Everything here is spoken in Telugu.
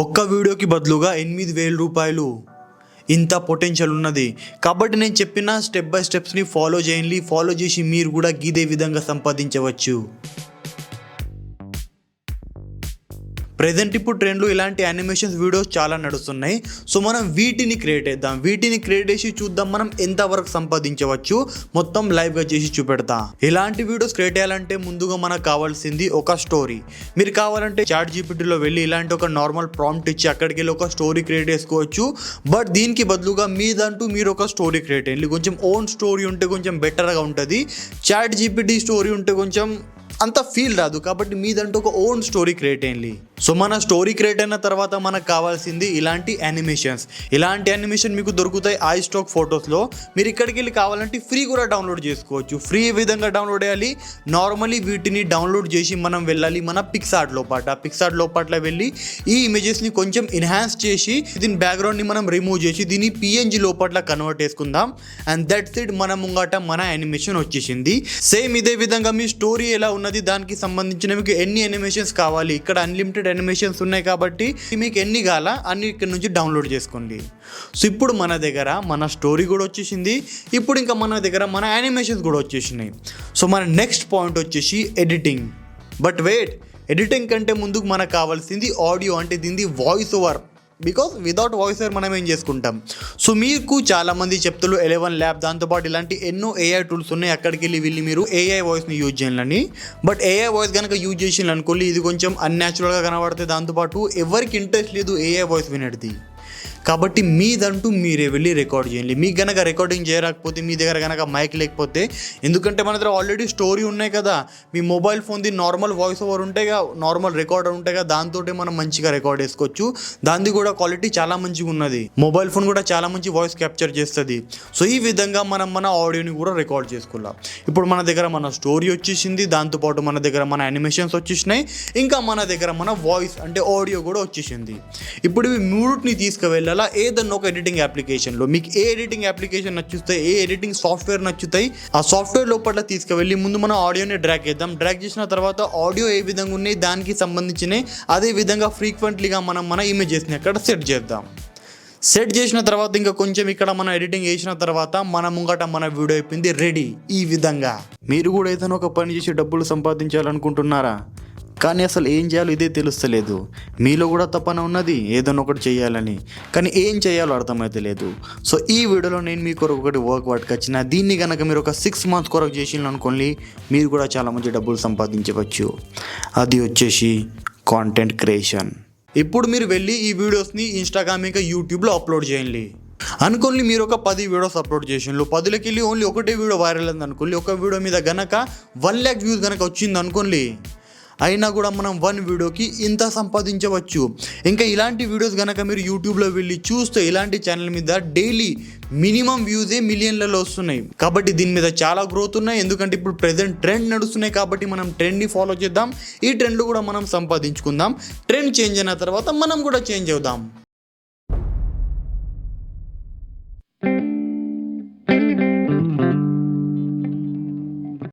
ఒక్క వీడియోకి బదులుగా 8,000 రూపాయలు ఇంత పొటెన్షియల్ ఉన్నది. కాబట్టి నేను చెప్పిన స్టెప్ బై స్టెప్స్ని ఫాలో చేయండి. ఫాలో చేసి మీరు కూడా ఇదే విధంగా సంపాదించవచ్చు. ప్రెజెంట్ ఇప్పుడు ట్రెండ్లో ఇలాంటి యానిమేషన్స్ వీడియోస్ చాలా నడుస్తున్నాయి. సో మనం వీటిని క్రియేట్ చేసి చూద్దాం మనం ఎంతవరకు సంపాదించవచ్చు. మొత్తం లైవ్గా చేసి చూపెడతా. ఇలాంటి వీడియోస్ క్రియేట్ చేయాలంటే ముందుగా మనకు కావాల్సింది ఒక స్టోరీ. మీరు కావాలంటే చాట్ జీపీటీలో వెళ్ళి ఇలాంటి ఒక నార్మల్ ప్రాంప్ట్ ఇచ్చి అక్కడికి వెళ్ళి ఒక స్టోరీ క్రియేట్ చేసుకోవచ్చు. బట్ దీనికి బదులుగా మీదంటూ మీరు ఒక స్టోరీ క్రియేట్ చేయండి. కొంచెం ఓన్ స్టోరీ ఉంటే కొంచెం బెటర్గా ఉంటుంది. చాట్ జీపీటీ స్టోరీ ఉంటే కొంచెం అంత ఫీల్ రాదు. కాబట్టి మీదంటూ ఒక ఓన్ స్టోరీ క్రియేట్ అయ్యింది. సో మన స్టోరీ క్రియేట్ అయిన తర్వాత మనకు కావాల్సింది ఇలాంటి యానిమేషన్ మీకు దొరుకుతాయి iStock ఫొటోస్లో. మీరు ఇక్కడికి వెళ్ళి కావాలంటే ఫ్రీ కూడా డౌన్లోడ్ చేసుకోవచ్చు. ఫ్రీ ఏ విధంగా డౌన్లోడ్ చేయాలి, నార్మలీ వీటిని డౌన్లోడ్ చేసి మనం వెళ్ళాలి మన పిక్సార్ట్ లోపల వెళ్ళి ఈ ఇమేజెస్ని కొంచెం ఎన్హాన్స్ చేసి దీని బ్యాక్గ్రౌండ్ని మనం రిమూవ్ చేసి దీన్ని PNG లోపల కన్వర్ట్ చేసుకుందాం. అండ్ దట్స్ ఇట్, మన ముంగట మన యానిమేషన్ వచ్చేసింది. సేమ్ ఇదే విధంగా మీ స్టోరీ ఎలా ఉన్నది దానికి సంబంధించిన మీకు ఎన్ని యానిమేషన్స్ కావాలి, ఇక్కడ అన్లిమిటెడ్ యానిమేషన్స్ ఉన్నాయి కాబట్టి మీకు ఎన్ని కావాలా అన్ని ఇక్కడ నుంచి డౌన్లోడ్ చేసుకోండి. సో ఇప్పుడు మన దగ్గర మన స్టోరీ కూడా వచ్చేసింది. ఇప్పుడు ఇంకా మన దగ్గర మన యానిమేషన్స్ కూడా వచ్చేసినాయి. సో మన నెక్స్ట్ పాయింట్ వచ్చేసి ఎడిటింగ్. బట్ వెయిట్, ఎడిటింగ్ కంటే ముందుకు మనకు కావాల్సింది ఆడియో, అంటే దీనిది voice over. Because without voice over మనం ఏం చేసుకుంటాం. సో మీకు చాలామంది చెప్తారు 11 ల్యాబ్, దాంతోపాటు ఇలాంటి ఎన్నో AI టూల్స్ ఉన్నాయి. అక్కడికి వెళ్ళి మీరు AI వాయిస్ని యూజ్ చేయాలని. బట్ AI వాయిస్ కనుక యూజ్ చేసి అనుకోండి ఇది కొంచెం అన్యాచురల్గా కనబడుతుంది. దాంతోపాటు ఎవరికి ఇంట్రెస్ట్ లేదు AI వాయిస్ వినేది. కాబట్టి మీదంటూ మీరే వెళ్ళి రికార్డ్ చేయండి. మీకు కనుక రికార్డింగ్ చేయకపోతే, మీ దగ్గర కనుక మైక్ లేకపోతే, ఎందుకంటే మన దగ్గర ఆల్రెడీ స్టోరీ ఉన్నాయి కదా, మీ మొబైల్ ఫోన్ది నార్మల్ వాయిస్ ఓవర్ ఉంటాయి కదా, నార్మల్ రికార్డర్ ఉంటాయి కదా, దాంతో మనం మంచిగా రికార్డ్ చేసుకోవచ్చు. దానిది కూడా క్వాలిటీ చాలా మంచిగా ఉన్నది. మొబైల్ ఫోన్ కూడా చాలా మంచి వాయిస్ క్యాప్చర్ చేస్తుంది. సో ఈ విధంగా మనం మన ఆడియోని కూడా రికార్డ్ చేసుకోవాలి. ఇప్పుడు మన దగ్గర మన స్టోరీ వచ్చేసింది, దాంతోపాటు మన దగ్గర మన యానిమేషన్స్ వచ్చేసినాయి, ఇంకా మన దగ్గర మన వాయిస్ అంటే ఆడియో కూడా వచ్చేసింది. ఇప్పుడు ఇవి మూడుని తీసుకువెళ్ళాలి ఏదన్నా ఒక ఎడిటింగ్ అప్లికేషన్లో. మీకు ఏ ఎడిటింగ్ అప్లికేషన్ నచ్చుతాయి, ఏ ఎడిటింగ్ సాఫ్ట్వేర్ నచ్చుతాయి, ఆ సాఫ్ట్వేర్ లోపల తీసుకువెళ్ళి ముందు మన ఆడియోని డ్రాగ్ చేద్దాం. డ్రాగ్ చేసిన తర్వాత ఆడియో ఏ విధంగా ఉన్నాయి దానికి సంబంధించిన అదే విధంగా ఫ్రీక్వెంట్లీగా మనం మన ఇమేజెస్ని అక్కడ సెట్ చేద్దాం. సెట్ చేసిన తర్వాత ఇంకా కొంచెం ఇక్కడ మనం ఎడిటింగ్ చేసిన తర్వాత మన ముంగట మన వీడియో అయిపోయింది రెడీ. ఈ విధంగా మీరు కూడా ఏదైనా ఒక పని చేసి డబ్బులు సంపాదించాలనుకుంటున్నారా, కానీ అసలు ఏం చేయాలో ఇదే తెలుస్తలేదు. మీలో కూడా తపన ఉన్నది ఏదైనా ఒకటి చేయాలని, కానీ ఏం చేయాలో అర్థమైతే లేదు. సో ఈ వీడియోలో నేను మీ కొరకు ఒకటి వర్క్ పట్టుకొచ్చిన. దీన్ని కనుక మీరు ఒక 6 months కొరకు చేసిన అనుకోండి మీరు కూడా చాలా మంచి డబ్బులు సంపాదించవచ్చు. అది వచ్చేసి కాంటెంట్ క్రియేషన్. ఇప్పుడు మీరు వెళ్ళి ఈ వీడియోస్ని ఇన్స్టాగ్రామ్ ఇంకా యూట్యూబ్లో అప్లోడ్ చేయండి. అనుకోండి మీరు ఒక 10 వీడియోస్ అప్లోడ్ చేసిండ్రు, 10లకి వెళ్ళి ఓన్లీ ఒకటే వీడియో వైరల్ అయింది అనుకోండి. ఒక వీడియో మీద కనుక 1 lakh వ్యూస్ కనుక వచ్చింది అనుకోండి, అయినా కూడా మనం 1 వీడియోకి ఇంత సంపాదించవచ్చు. ఇంకా ఇలాంటి వీడియోస్ కనుక మీరు యూట్యూబ్లో వెళ్ళి చూస్తే ఇలాంటి ఛానల్ మీద డైలీ మినిమం వ్యూసే మిలియన్లలో వస్తున్నాయి. కాబట్టి దీని మీద చాలా గ్రోత్ ఉన్నాయి. ఎందుకంటే ఇప్పుడు ప్రెజెంట్ ట్రెండ్ నడుస్తున్నాయి కాబట్టి మనం ట్రెండ్ని ఫాలో చేద్దాం. ఈ ట్రెండ్లో కూడా మనం సంపాదించుకుందాం. ట్రెండ్ చేంజ్ అయిన తర్వాత మనం కూడా చేంజ్ అవుదాం.